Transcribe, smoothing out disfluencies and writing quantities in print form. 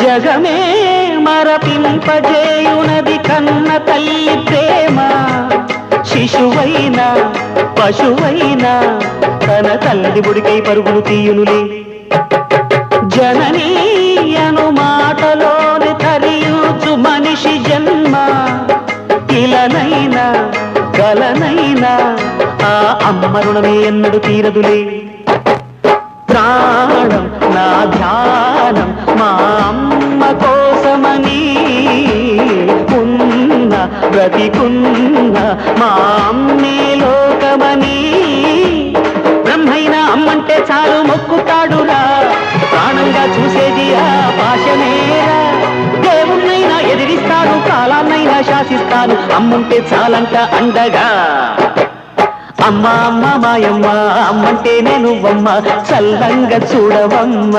జగమే మరపింపజేయునది కన్న తల్లి ప్రేమ. శిశువైనా పశువైనా తన తల్లి బుడికై పరుగులు తీయునులే. జననీ అను మాటలోని తరియుచు మనిషి జన్మ. ఇలనైనా కలనైనా ఆ అమ్మ రుణమే ఎన్నడు తీరదులే. ప్రాణం నా ధ్యానం మా అమ్మ కోసమని, ఉన్న బ్రతికున్న మా అమ్మే లోకమని. బ్రహ్మైనా అమ్మంటే చాలు మొక్కుతాడురా, ప్రాణంగా చూసేది ఆ పాశమేరా. దేవుణ్ణైనా ఎదిరిస్తాను, కాలాన్నైనా శాసిస్తాను, అమ్ముంటే చాలంట అండగా. అమ్మ అమ్మ మాయమ్మ, అమ్మంటే నేను అమ్మ, చల్లంగా చూడవమ్మ.